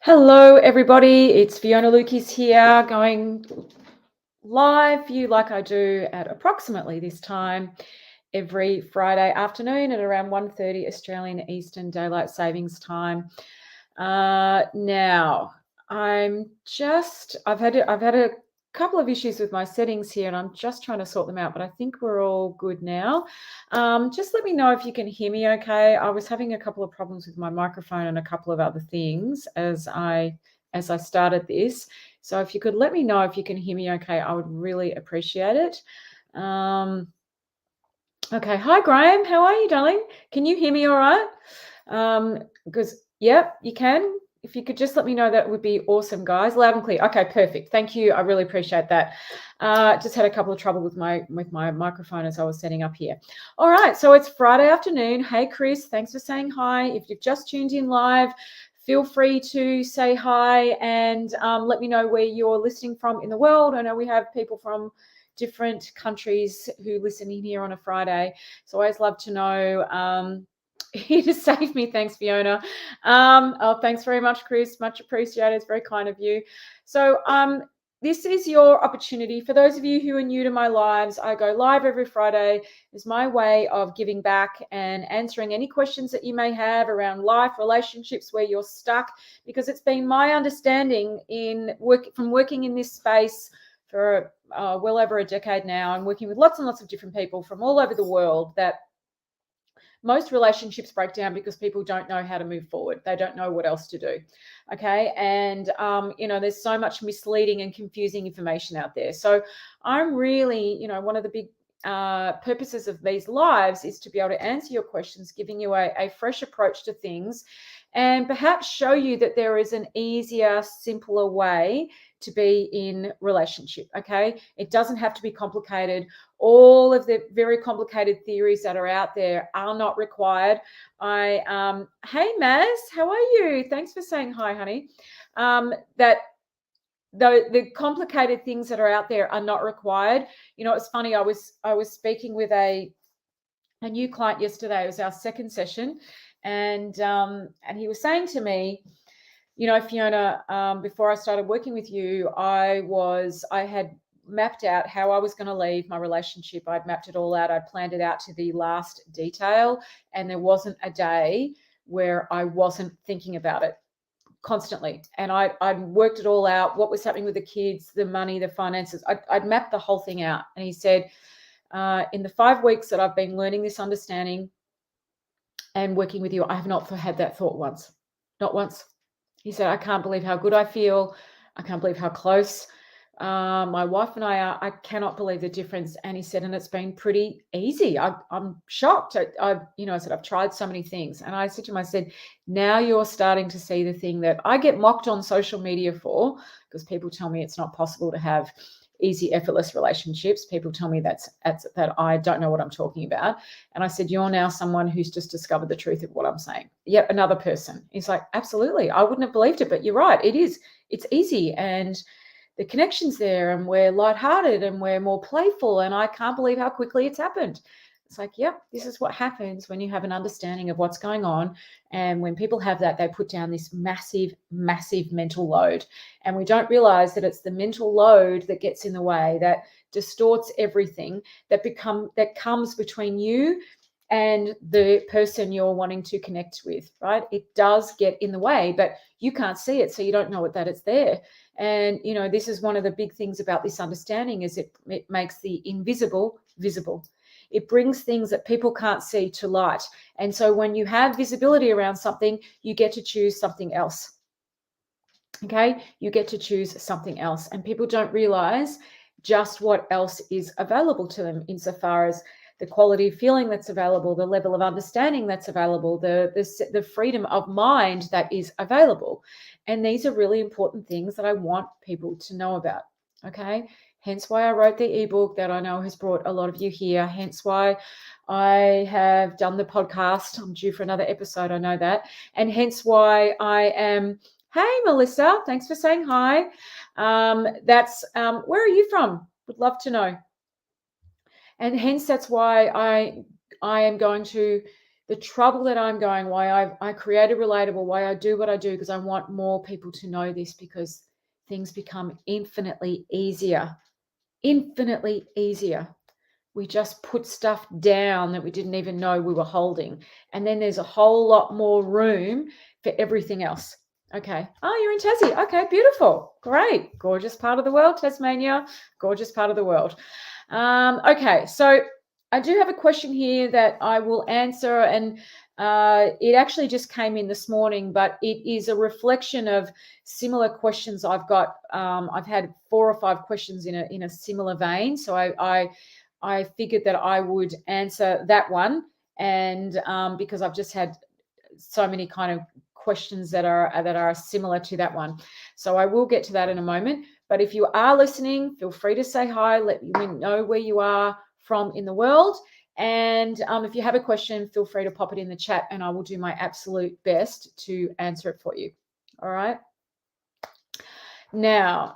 Hello, everybody. It's Fiona Lukis here, going live for you like I do at approximately this time every Friday afternoon at around 1:30 Australian Eastern Daylight Savings Time. Now, I've had a couple of issues with my settings here, and I'm just trying to sort them out, but I think we're all good now. Just let me know if you can hear me okay. I was having a couple of problems with my microphone and a couple of other things as I started this. So if you could let me know if you can hear me okay, I would really appreciate it. Okay. Hi, Graham. How are you, darling? Can you hear me all right? Because, yep, you can. If you could just let me know, that would be awesome, guys. Loud and clear. Okay, perfect. Thank you. I really appreciate that. Just had a couple of trouble with my microphone as I was setting up here. All right, so it's Friday afternoon. Hey, Chris, thanks for saying hi. If you've just tuned in live, feel free to say hi and let me know where you're listening from in the world. I know we have people from different countries who listen in here on a Friday. So I always love to know. You just saved me. Thanks, Fiona. Oh, thanks very much, Chris. Much appreciated. It's very kind of you. So this is your opportunity. For those of you who are new to my lives, I go live every Friday. It's my way of giving back and answering any questions that you may have around life, relationships, where you're stuck, because it's been my understanding from working in this space for well over a decade now, and working with lots and lots of different people from all over the world, that most relationships break down because people don't know how to move forward. They don't know what else to do. Okay. And, there's so much misleading and confusing information out there. So I'm really, one of the big purposes of these lives is to be able to answer your questions, giving you a fresh approach to things, and perhaps show you that there is an easier, simpler way to be in relationship. Okay. It doesn't have to be complicated. All of the very complicated theories that are out there are not required. Hey, Maz, how are you? Thanks for saying hi, honey. That the complicated things that are out there are not required. It's funny. I was speaking with a new client yesterday. It was our second session, and he was saying to me, Fiona, before I started working with you, I had mapped out how I was going to leave my relationship. I'd mapped it all out. I'd planned it out to the last detail, and there wasn't a day where I wasn't thinking about it constantly. And I'd worked it all out, what was happening with the kids, the money, the finances. I'd mapped the whole thing out. And he said, in the 5 weeks that I've been learning this understanding and working with you, I have not had that thought once, not once. He said, I can't believe how good I feel. I can't believe how close my wife and I are. I cannot believe the difference. And he said, and it's been pretty easy. I'm shocked. I said, I've tried so many things. And I said to him, I said, now you're starting to see the thing that I get mocked on social media for, because people tell me it's not possible to have easy, effortless relationships. People tell me that I don't know what I'm talking about. And I said, you're now someone who's just discovered the truth of what I'm saying. Yet another person. He's like, absolutely. I wouldn't have believed it, but you're right. It is. It's easy. And the connection's there, and we're lighthearted, and we're more playful. And I can't believe how quickly it's happened. It's like, yep, this is what happens when you have an understanding of what's going on. And when people have that, they put down this massive, massive mental load. And we don't realize that it's the mental load that gets in the way, that distorts everything, that comes between you and the person you're wanting to connect with, right? It does get in the way, but you can't see it, so you don't know that it's there. And, this is one of the big things about this understanding, is it makes the invisible visible. It brings things that people can't see to light. And so when you have visibility around something, you get to choose something else. Okay? You get to choose something else. And people don't realize just what else is available to them, insofar as the quality of feeling that's available, the level of understanding that's available, the freedom of mind that is available. And these are really important things that I want people to know about. Okay? Hence why I wrote the ebook that I know has brought a lot of you here. Hence why I have done the podcast. I'm due for another episode, I know that. And hence why I am, hey, Melissa, thanks for saying hi. Where are you from? Would love to know. And hence that's why I am going to the trouble that I'm going, why I created Relatable, why I do what I do, because I want more people to know this, because things become infinitely easier. Infinitely easier. We just put stuff down that we didn't even know we were holding. And then there's a whole lot more room for everything else. Okay. Oh, you're in Tassie. Okay, beautiful. Great. Gorgeous part of the world, Tasmania. Gorgeous part of the world. Okay, so I do have a question here that I will answer, and it actually just came in this morning, but it is a reflection of similar questions I've got. I've had 4 or 5 questions in a similar vein, so I figured that I would answer that one, and because I've just had so many kind of questions that are similar to that one. So I will get to that in a moment. But if you are listening, feel free to say hi. Let me know where you are from in the world. And if you have a question, feel free to pop it in the chat, and I will do my absolute best to answer it for you. All right. Now,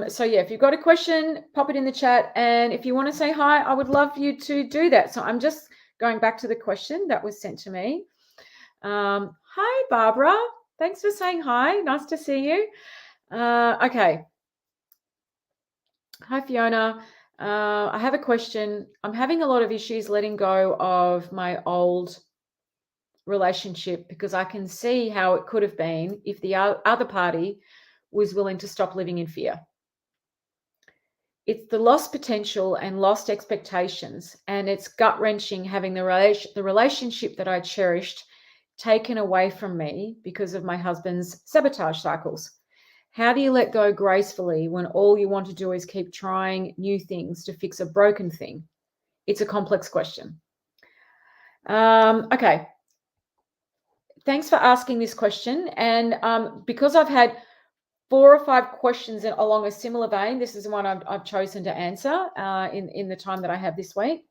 so yeah, if you've got a question, pop it in the chat. And if you want to say hi, I would love you to do that. So I'm just going back to the question that was sent to me. Hi, Barbara. Thanks for saying hi. Nice to see you. Okay. Hi, Fiona. I have a question. I'm having a lot of issues letting go of my old relationship, because I can see how it could have been if the other party was willing to stop living in fear. It's the lost potential and lost expectations, and it's gut-wrenching having the relationship that I cherished taken away from me because of my husband's sabotage cycles. How do you let go gracefully when all you want to do is keep trying new things to fix a broken thing? It's a complex question. Okay. Thanks for asking this question. And because I've had 4 or 5 questions along a similar vein, this is the one I've chosen to answer in the time that I have this week.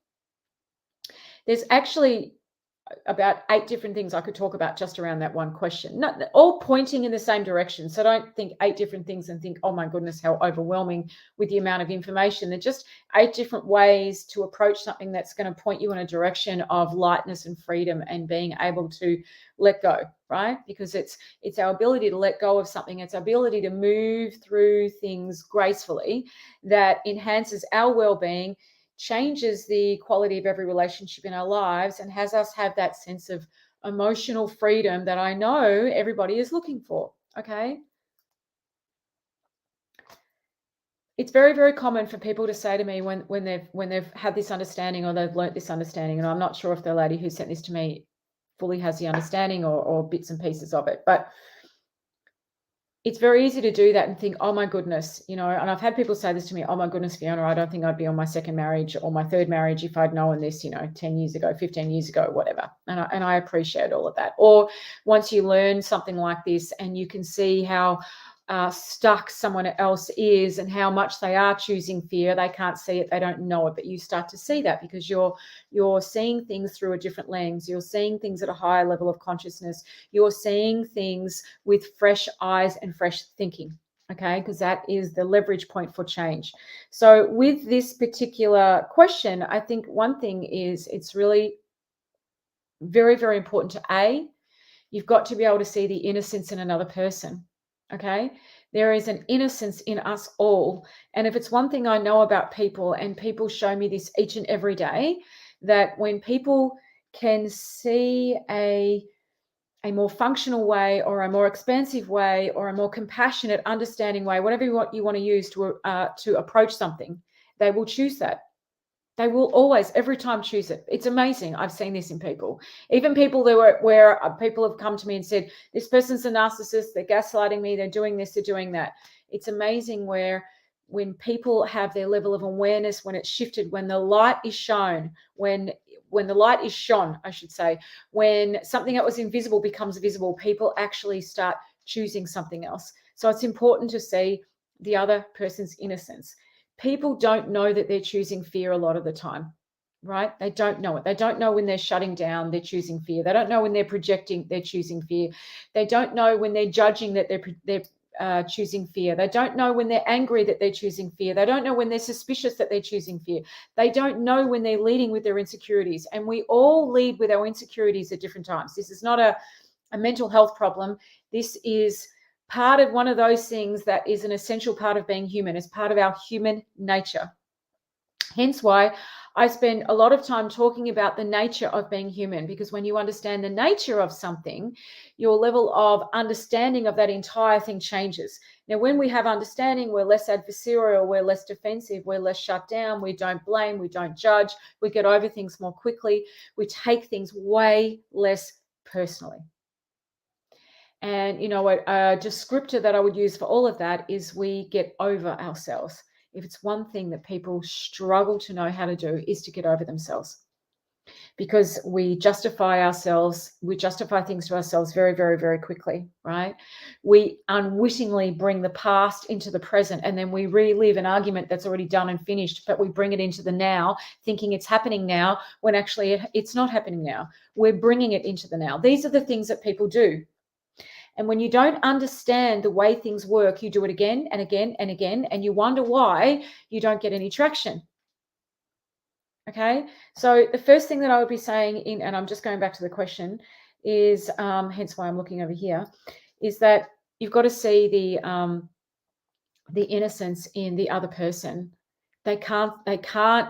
There's actually about 8 different things I could talk about just around that one question, not all pointing in the same direction. So don't think 8 different things and think, oh my goodness, how overwhelming with the amount of information. They're just 8 different ways to approach something that's going to point you in a direction of lightness and freedom and being able to let go, right? Because it's our ability to let go of something. It's our ability to move through things gracefully that enhances our well-being, changes the quality of every relationship in our lives, and has us have that sense of emotional freedom that I know everybody is looking for. Okay. It's very, very common for people to say to me when they've had this understanding, or they've learnt this understanding, and I'm not sure if the lady who sent this to me fully has the understanding or bits and pieces of it, but it's very easy to do that and think, oh my goodness, and I've had people say this to me, oh my goodness, Fiona, I don't think I'd be on my second marriage or my third marriage if I'd known this, 10 years ago, 15 years ago, whatever. And I appreciate all of that. Or once you learn something like this and you can see how stuck someone else is and how much they are choosing fear, they can't see it, they don't know it, but you start to see that because you're seeing things through a different lens. You're seeing things at a higher level of consciousness. You're seeing things with fresh eyes and fresh thinking. Okay, because that is the leverage point for change. So with this particular question, I think one thing is it's really very, very important to you've got to be able to see the innocence in another person. Okay. There is an innocence in us all. And if it's one thing I know about people, and people show me this each and every day, that when people can see a more functional way, or a more expansive way, or a more compassionate, understanding way, whatever you want to use to approach something, they will choose that. They will always, every time, choose it. It's amazing. I've seen this in people. Even people where people have come to me and said, this person's a narcissist, they're gaslighting me, they're doing this, they're doing that. It's amazing when people have their level of awareness, when it's shifted, when the light is shown, when the light is shone, I should say, when something that was invisible becomes visible, people actually start choosing something else. So it's important to see the other person's innocence. People don't know that they're choosing fear a lot of the time, right? They don't know it. They don't know when they're shutting down, they're choosing fear. They don't know when they're projecting, they're choosing fear. They don't know when they're judging that they're choosing fear. They don't know when they're angry that they're choosing fear. They don't know when they're suspicious that they're choosing fear. They don't know when they're leading with their insecurities. And we all lead with our insecurities at different times. This is not a mental health problem. This is part of one of those things that is an essential part of being human, as part of our human nature. Hence why I spend a lot of time talking about the nature of being human, because when you understand the nature of something, your level of understanding of that entire thing changes. Now, when we have understanding, we're less adversarial, we're less defensive, we're less shut down, we don't blame, we don't judge, we get over things more quickly, we take things way less personally. And you know what, a descriptor that I would use for all of that is we get over ourselves. If it's one thing that people struggle to know how to do, is to get over themselves, because we justify ourselves, we justify things to ourselves very, very, very quickly, right? We unwittingly bring the past into the present, and then we relive an argument that's already done and finished, but we bring it into the now, thinking it's happening now, when actually it's not happening now. We're bringing it into the now. These are the things that people do. And when you don't understand the way things work, you do it again and again and again, and you wonder why you don't get any traction. Okay, so the first thing that I would be saying, and I'm just going back to the question, is hence why I'm looking over here, is that you've got to see the innocence in the other person. They can't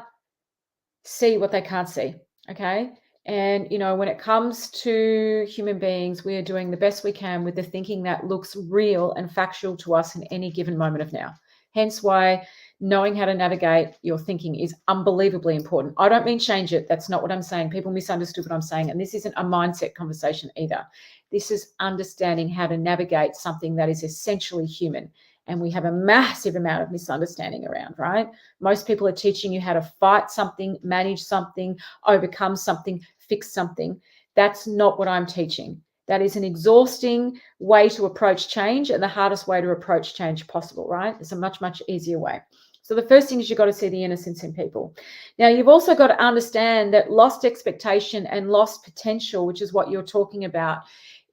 see what they can't see. Okay. And, you know, when it comes to human beings, we are doing the best we can with the thinking that looks real and factual to us in any given moment of now. Hence why knowing how to navigate your thinking is unbelievably important. I don't mean change it. That's not what I'm saying. People misunderstood what I'm saying. And this isn't a mindset conversation either. This is understanding how to navigate something that is essentially human. And we have a massive amount of misunderstanding around, right? Most people are teaching you how to fight something, manage something, overcome something, fix something. That's not what I'm teaching. That is an exhausting way to approach change and the hardest way to approach change possible, right? It's a much, much easier way. So the first thing is you've got to see the innocence in people. Now, you've also got to understand that lost expectation and lost potential, which is what you're talking about,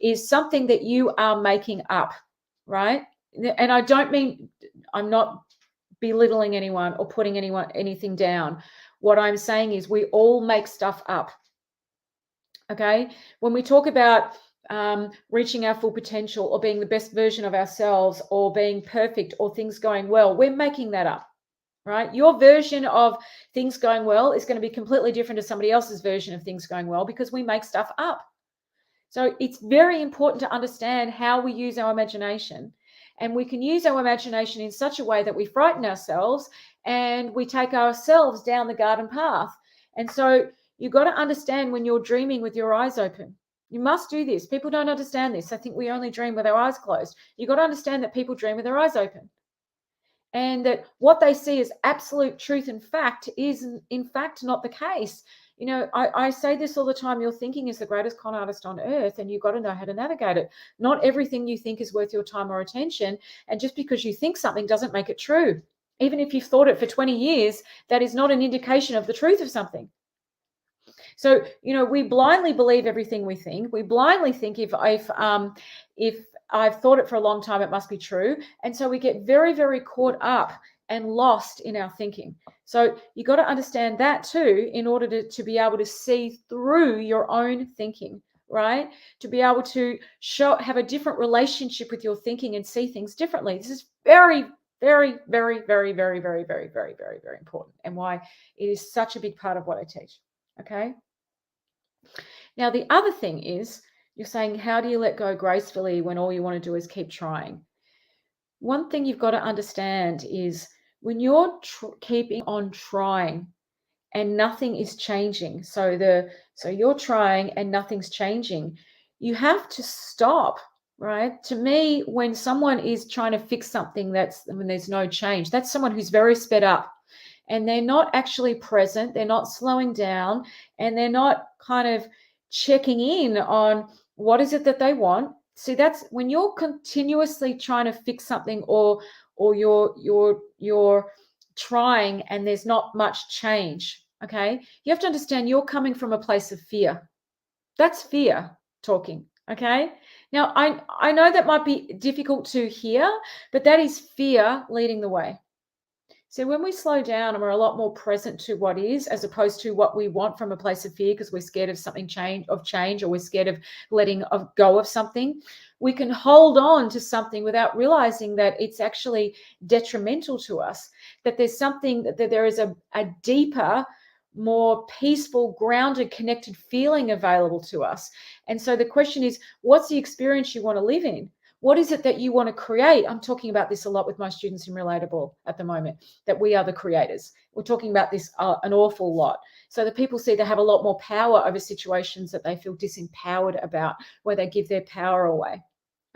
is something that you are making up, right? And I don't mean, I'm not belittling anyone or putting anything down. What I'm saying is we all make stuff up. Okay. When we talk about reaching our full potential or being the best version of ourselves or being perfect or things going well, we're making that up, right? Your version of things going well is going to be completely different to somebody else's version of things going well, because we make stuff up. So it's very important to understand how we use our imagination. And we can use our imagination in such a way that we frighten ourselves and we take ourselves down the garden path. And so you've got to understand when you're dreaming with your eyes open. You must do this. People don't understand this. I think we only dream with our eyes closed. You've got to understand that people dream with their eyes open. And that what they see as absolute truth and fact is in fact not the case. You know, I say this all the time, your thinking is the greatest con artist on earth, and you've got to know how to navigate it. Not everything you think is worth your time or attention. And just because you think something doesn't make it true. Even if you've thought it for 20 years, that is not an indication of the truth of something. So, you know, we blindly believe everything we think. We blindly think if I've thought it for a long time, it must be true. And so we get very, very caught up and lost in our thinking. So you got to understand that too, in order to be able to see through your own thinking, right? To be able to have a different relationship with your thinking and see things differently. This is very, very, very, very, very, very, very, very, very, very important, and why it is such a big part of what I teach. Okay. Now, the other thing is, you're saying, how do you let go gracefully when all you want to do is keep trying? One thing you've got to understand is when you're keeping on trying and nothing is changing, so you're trying and nothing's changing, you have to stop, right? To me, when someone is trying to fix something when there's no change, that's someone who's very sped up. And they're not actually present, they're not slowing down, and they're not kind of checking in on what is it that they want. See, that's when you're continuously trying to fix something, or you're trying and there's not much change. Okay, you have to understand you're coming from a place of fear. That's fear talking. Okay. Now, I know that might be difficult to hear, but that is fear leading the way. So when we slow down and we're a lot more present to what is, as opposed to what we want from a place of fear, because we're scared of something change, or we're scared of letting go of something, we can hold on to something without realizing that it's actually detrimental to us. That there's something that there is a deeper, more peaceful, grounded, connected feeling available to us. And so the question is, what's the experience you want to live in? What is it that you want to create? I'm talking about this a lot with my students in Relatable at the moment, that we are the creators. We're talking about this an awful lot. So that people see they have a lot more power over situations that they feel disempowered about, where they give their power away.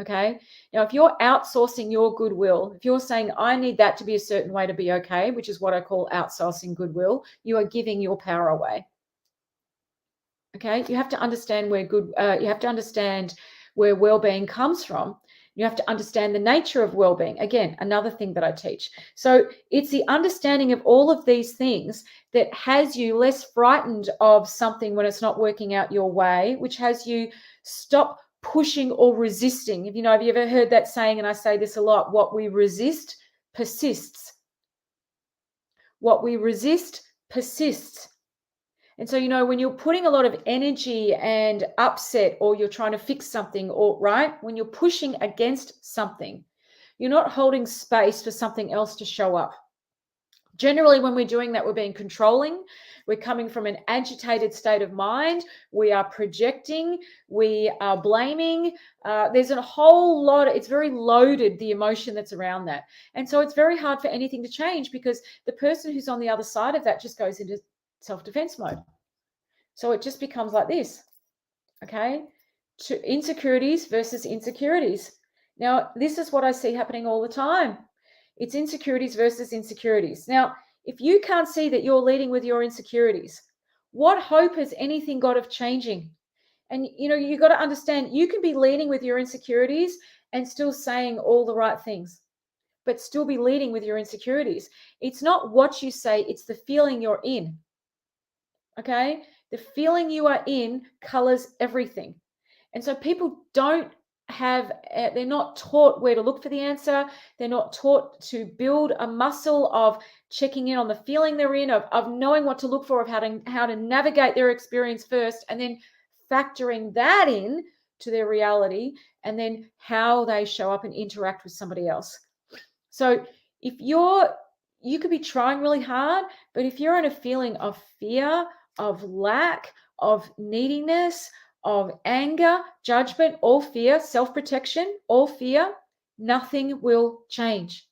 Okay. Now, if you're outsourcing your goodwill, if you're saying, I need that to be a certain way to be okay, which is what I call outsourcing goodwill, you are giving your power away. Okay. You have to understand you have to understand where well-being comes from. You have to understand the nature of well-being. Again, another thing that I teach. So it's the understanding of all of these things that has you less frightened of something when it's not working out your way, which has you stop pushing or resisting. Have you ever heard that saying? And I say this a lot: what we resist persists. What we resist persists. And so, when you're putting a lot of energy and upset, or you're trying to fix something, or when you're pushing against something, you're not holding space for something else to show up. Generally, when we're doing that, we're being controlling. We're coming from an agitated state of mind. We are projecting. We are blaming. There's a whole lot. It's very loaded, the emotion that's around that. And so it's very hard for anything to change, because the person who's on the other side of that just goes into self-defense mode. So it just becomes like this, okay? To insecurities versus insecurities. Now, this is what I see happening all the time. It's insecurities versus insecurities. Now, if you can't see that you're leading with your insecurities, what hope has anything got of changing? And, you got to understand, you can be leading with your insecurities and still saying all the right things, but still be leading with your insecurities. It's not what you say, it's the feeling you're in. Okay. The feeling you are in colors everything. And so people don't they're not taught where to look for the answer. They're not taught to build a muscle of checking in on the feeling they're in, of knowing what to look for, of how to navigate their experience first, and then factoring that in to their reality, and then how they show up and interact with somebody else. So if you could be trying really hard, but if you're in a feeling of fear, of lack, of neediness, of anger, judgment, or fear, self-protection, or fear, nothing will change.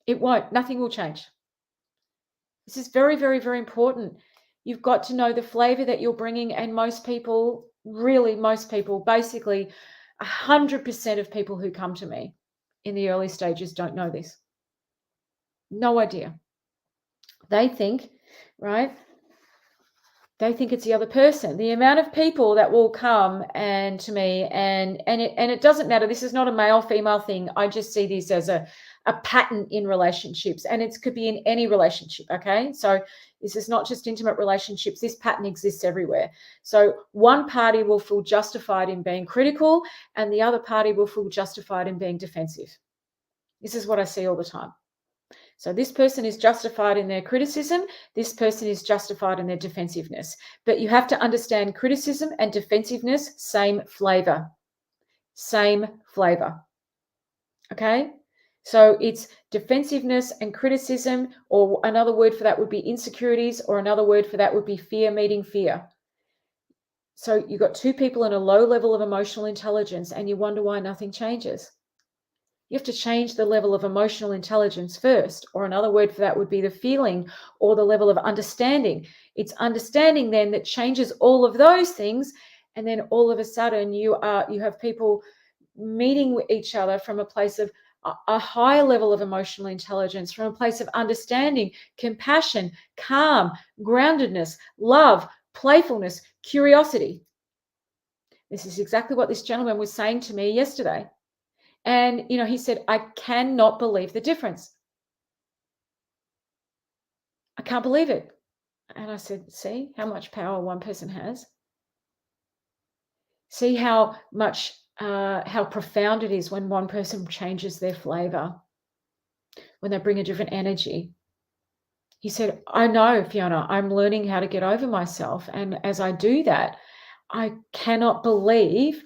It won't. Nothing will change. This is very, very, very important. You've got to know the flavor that you're bringing, and most people, basically 100% of people who come to me in the early stages don't know this. No idea. They think, right? They think it's the other person. The amount of people that will come and to me, and it doesn't matter. This is not a male female thing. I just see this as a pattern in relationships, and it could be in any relationship. Okay, so this is not just intimate relationships. This pattern exists everywhere. So one party will feel justified in being critical, and the other party will feel justified in being defensive. This is what I see all the time. So this person is justified in their criticism. This person is justified in their defensiveness. But you have to understand, criticism and defensiveness, same flavor. Same flavor. Okay? So it's defensiveness and criticism, or another word for that would be insecurities, or another word for that would be fear meeting fear. So you've got two people in a low level of emotional intelligence, and you wonder why nothing changes. You have to change the level of emotional intelligence first, or another word for that would be the feeling, or the level of understanding. It's understanding then that changes all of those things, and then all of a sudden you have people meeting with each other from a place of a higher level of emotional intelligence, from a place of understanding, compassion, calm, groundedness, love, playfulness, curiosity. This is exactly what this gentleman was saying to me yesterday. And, he said, I cannot believe the difference. I can't believe it. And I said, see how much power one person has? See how much, how profound it is when one person changes their flavor, when they bring a different energy. He said, I know, Fiona, I'm learning how to get over myself. And as I do that, I cannot believe,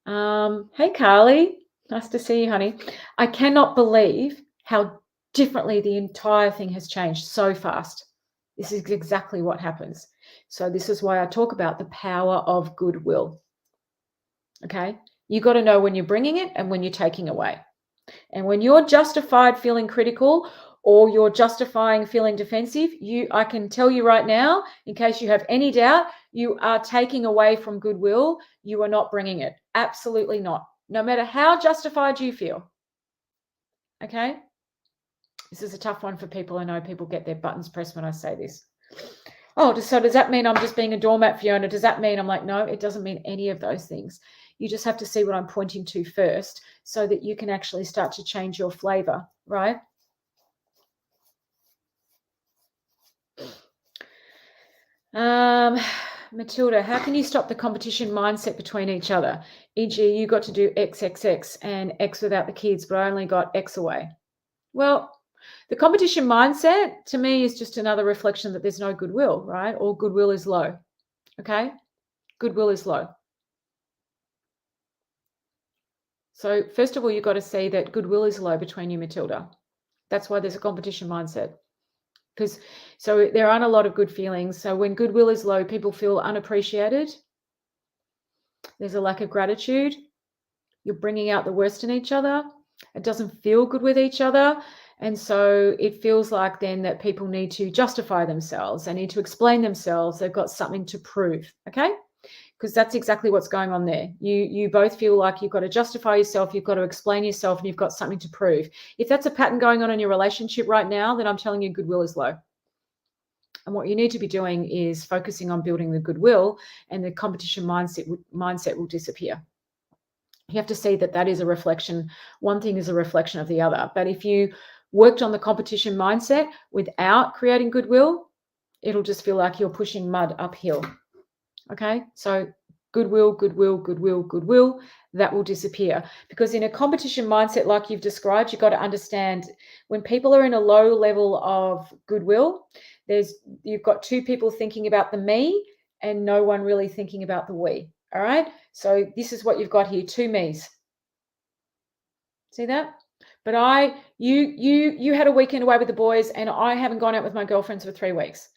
hey, Carly, nice to see you, honey. I cannot believe how differently the entire thing has changed so fast. This is exactly what happens. So this is why I talk about the power of goodwill. Okay. You got to know when you're bringing it and when you're taking away. And when you're justified feeling critical or you're justifying feeling defensive, I can tell you right now, in case you have any doubt, you are taking away from goodwill. You are not bringing it. Absolutely not. No matter how justified you feel. Okay? This is a tough one for people. I know people get their buttons pressed when I say this. Oh, so does that mean I'm just being a doormat, Fiona? Does that mean I'm like, no, it doesn't mean any of those things. You just have to see what I'm pointing to first so that you can actually start to change your flavor, right? Matilda, how can you stop the competition mindset between each other? E.g., you got to do XXX and X without the kids, but I only got X away. Well, the competition mindset to me is just another reflection that there's no goodwill, right? Or goodwill is low. Okay? Goodwill is low. So first of all, you've got to see that goodwill is low between you, Matilda. That's why there's a competition mindset. So there aren't a lot of good feelings. So when goodwill is low, people feel unappreciated. There's a lack of gratitude. You're bringing out the worst in each other. It doesn't feel good with each other. And so it feels like then that people need to justify themselves. They need to explain themselves. They've got something to prove. Okay? Because that's exactly what's going on there. You both feel like you've got to justify yourself, you've got to explain yourself, and you've got something to prove. If that's a pattern going on in your relationship right now, then I'm telling you goodwill is low. And what you need to be doing is focusing on building the goodwill, and the competition mindset will disappear. You have to see that that is a reflection. One thing is a reflection of the other. But if you worked on the competition mindset without creating goodwill, it'll just feel like you're pushing mud uphill. Okay, so goodwill, goodwill, goodwill, goodwill, that will disappear. Because in a competition mindset like you've described, you've got to understand when people are in a low level of goodwill, you've got two people thinking about the me and no one really thinking about the we. All right, so this is what you've got here, two me's. See that? But you had a weekend away with the boys and I haven't gone out with my girlfriends for 3 weeks.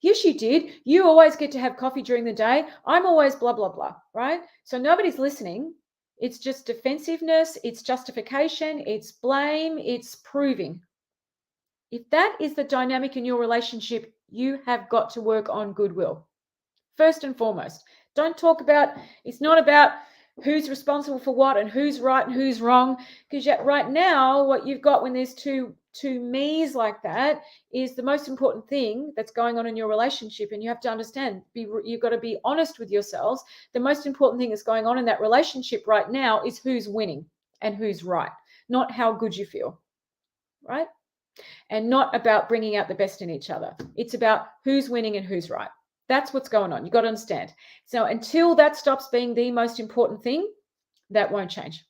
Yes, you did. You always get to have coffee during the day. I'm always blah, blah, blah, right? So nobody's listening. It's just defensiveness. It's justification. It's blame. It's proving. If that is the dynamic in your relationship, you have got to work on goodwill. First and foremost, don't talk about, it's not about who's responsible for what and who's right and who's wrong. Because yet right now, what you've got when there's two me's like that is the most important thing that's going on in your relationship. And you have to understand, you've got to be honest with yourselves. The most important thing that's going on in that relationship right now is who's winning and who's right, not how good you feel, right? And not about bringing out the best in each other. It's about who's winning and who's right. That's what's going on. You've got to understand. So until that stops being the most important thing, that won't change.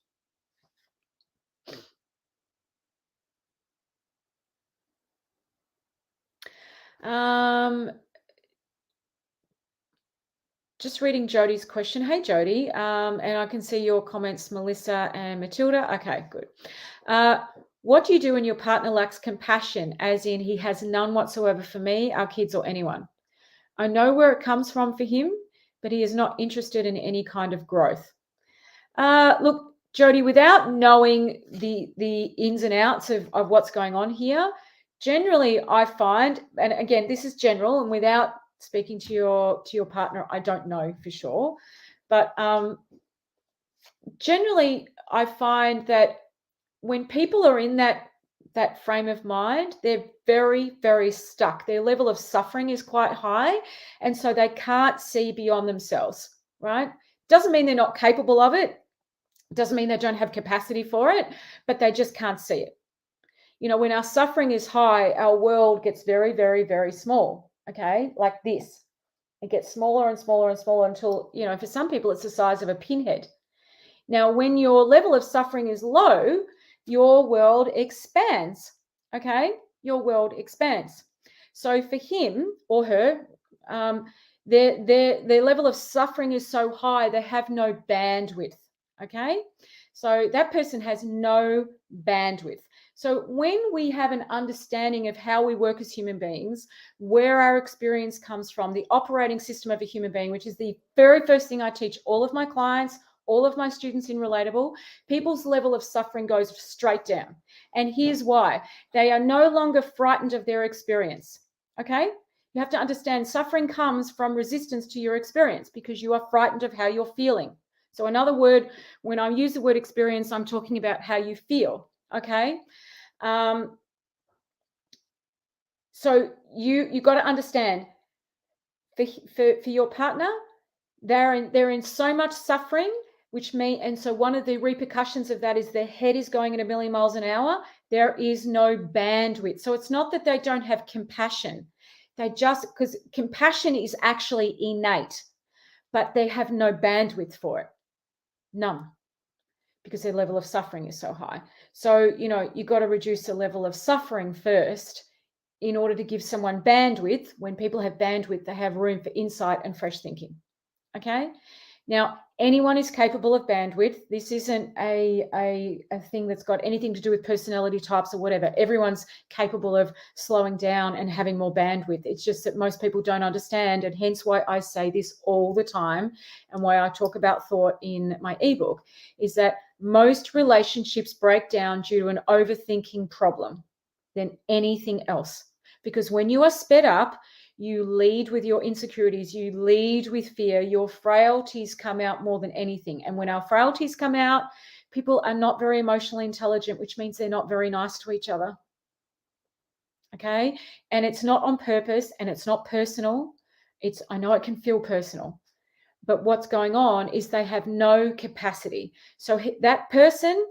Just reading Jody's question. Hey, Jody. And I can see your comments, Melissa and Matilda. Okay, good. What do you do when your partner lacks compassion, as in he has none whatsoever for me, our kids, or anyone? I know where it comes from for him, but he is not interested in any kind of growth. Look, Jody, without knowing the ins and outs of what's going on here, generally I find, and again, this is general, and without speaking to your partner, I don't know for sure, but generally I find that when people are in that frame of mind, they're very, very stuck. Their level of suffering is quite high, and so they can't see beyond themselves, right? Doesn't mean they're not capable of it. Doesn't mean they don't have capacity for it, but they just can't see it. You know, when our suffering is high, our world gets very, very, very small, okay? Like this. It gets smaller and smaller and smaller until, for some people, it's the size of a pinhead. Now, when your level of suffering is low, your world expands, okay? Your world expands. So for him or her, their level of suffering is so high, they have no bandwidth, okay? So that person has no bandwidth. So when we have an understanding of how we work as human beings, where our experience comes from, the operating system of a human being, which is the very first thing I teach all of my clients, all of my students in Relatable, people's level of suffering goes straight down. And here's why. They are no longer frightened of their experience, okay? You have to understand suffering comes from resistance to your experience because you are frightened of how you're feeling. So another word, when I use the word experience, I'm talking about how you feel, okay? So you got to understand, for your partner, they're in so much suffering, and so one of the repercussions of that is their head is going at 1,000,000 miles an hour. There is no bandwidth. So it's not that they don't have compassion. Because compassion is actually innate, but they have no bandwidth for it. None. Because their level of suffering is so high. So, you've got to reduce the level of suffering first in order to give someone bandwidth. When people have bandwidth, they have room for insight and fresh thinking. Okay? Now, anyone is capable of bandwidth. This isn't a thing that's got anything to do with personality types or whatever. Everyone's capable of slowing down and having more bandwidth. It's just that most people don't understand, and hence why I say this all the time and why I talk about thought in my ebook, is that most relationships break down due to an overthinking problem than anything else. Because when you are sped up, you lead with your insecurities, you lead with fear, your frailties come out more than anything. And when our frailties come out, people are not very emotionally intelligent, which means they're not very nice to each other. Okay? And it's not on purpose and it's not personal. I know it can feel personal, but what's going on is they have no capacity. So that person,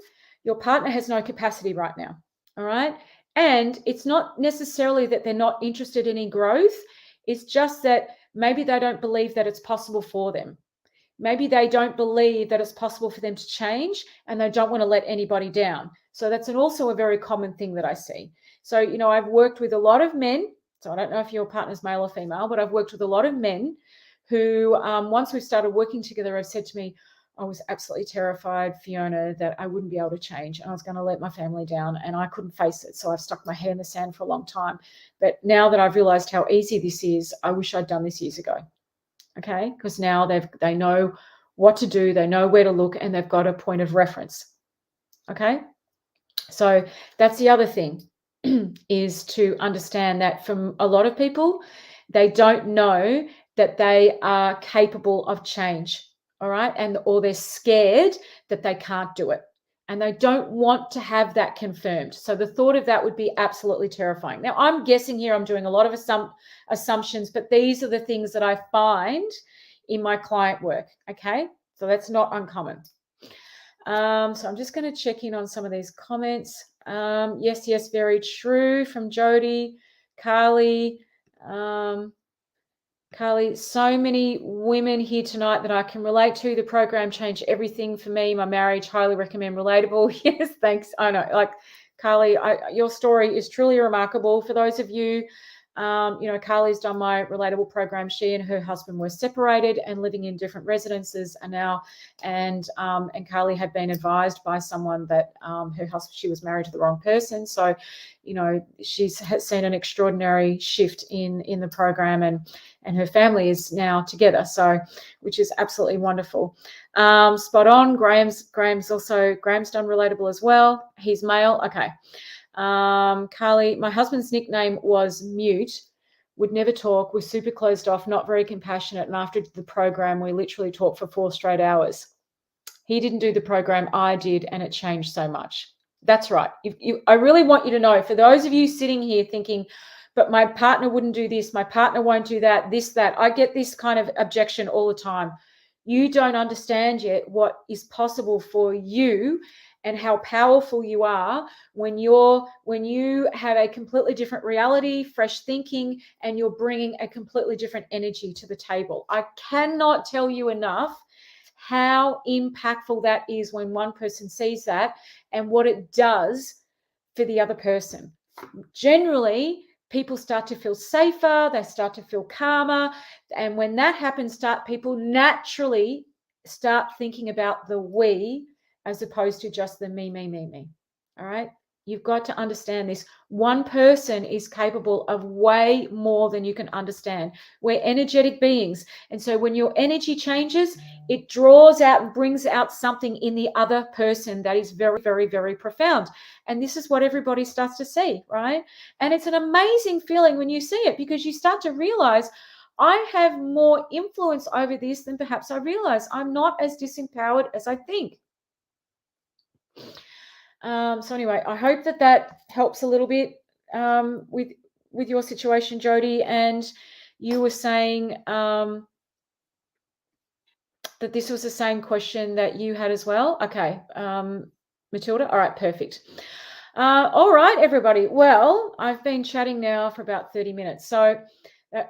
your partner, has no capacity right now. All right? And it's not necessarily that they're not interested in any growth. It's just that maybe they don't believe that it's possible for them. Maybe they don't believe that it's possible for them to change, and they don't want to let anybody down. So that's also a very common thing that I see. So, I've worked with a lot of men. So I don't know if your partner's male or female, but I've worked with a lot of men who, once we started working together, have said to me, I was absolutely terrified, Fiona, that I wouldn't be able to change and I was going to let my family down and I couldn't face it. So I've stuck my head in the sand for a long time. But now that I've realized how easy this is, I wish I'd done this years ago. Okay? Because now they know what to do, they know where to look, and they've got a point of reference. Okay? So that's the other thing, is to understand that from a lot of people, they don't know that they are capable of change. All right. Or they're scared that they can't do it. And they don't want to have that confirmed. So the thought of that would be absolutely terrifying. Now, I'm guessing here, I'm doing a lot of assumptions, but these are the things that I find in my client work. Okay. So that's not uncommon. So I'm just going to check in on some of these comments. Yes, very true, from Jody. Carly, so many women here tonight that I can relate to. The program changed everything for me. My marriage, highly recommend Relatable. Yes, thanks. I know, Carly, your story is truly remarkable. For those of you, Carly's done my Relatable program. She and her husband were separated and living in different residences now. And Carly had been advised by someone that her husband, she was married to the wrong person. So, she's seen an extraordinary shift in the program, and her family is now together. So, which is absolutely wonderful. Spot on. Graham's done Relatable as well. He's male. Okay. Carly, my husband's nickname was Mute, would never talk, was super closed off, not very compassionate. And after the program, we literally talked for 4 straight hours. He didn't do the program, I did, and it changed so much. That's right. I really want you to know, for those of you sitting here thinking, but my partner wouldn't do this, my partner won't do that, that. I get this kind of objection all the time. You don't understand yet what is possible for you and how powerful you are when you have a completely different reality, fresh thinking, and you're bringing a completely different energy to the table. I cannot tell you enough how impactful that is when one person sees that and what it does for the other person. Generally, people start to feel safer, they start to feel calmer, and when that happens, people naturally start thinking about the we as opposed to just the me. All right, you've got to understand this. One person is capable of way more than you can understand. We're energetic beings, and so when your energy changes, it draws out and brings out something in the other person that is very, very, very profound. And this is what everybody starts to see, right? And it's an amazing feeling when you see it, because you start to realize, I have more influence over this than perhaps I realize. I'm not as disempowered as I think. So anyway, I hope that helps a little bit with your situation, Jody. And you were saying that this was the same question that you had as well. Okay, Matilda. All right, perfect. All right, everybody. Well, I've been chatting now for about 30 minutes. So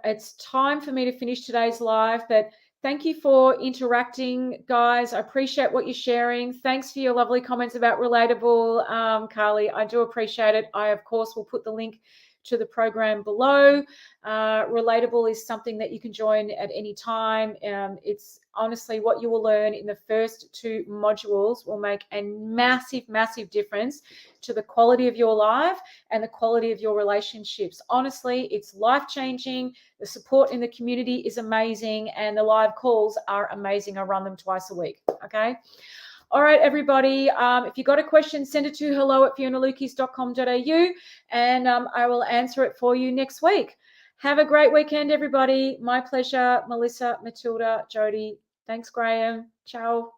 it's time for me to finish today's live. But thank you for interacting, guys. I appreciate what you're sharing. Thanks for your lovely comments about Relatable, Carly. I do appreciate it. I, of course, will put the link to the program below. Relatable is something that you can join at any time. It's honestly what you will learn in the first 2 modules will make a massive, massive difference to the quality of your life and the quality of your relationships. Honestly, it's life-changing. The support in the community is amazing, and the live calls are amazing. I run them twice a week. Okay. All right, everybody. If you've got a question, send it to hello@fionalukis.com.au, and I will answer it for you next week. Have a great weekend, everybody. My pleasure. Melissa, Matilda, Jody. Thanks, Graham. Ciao.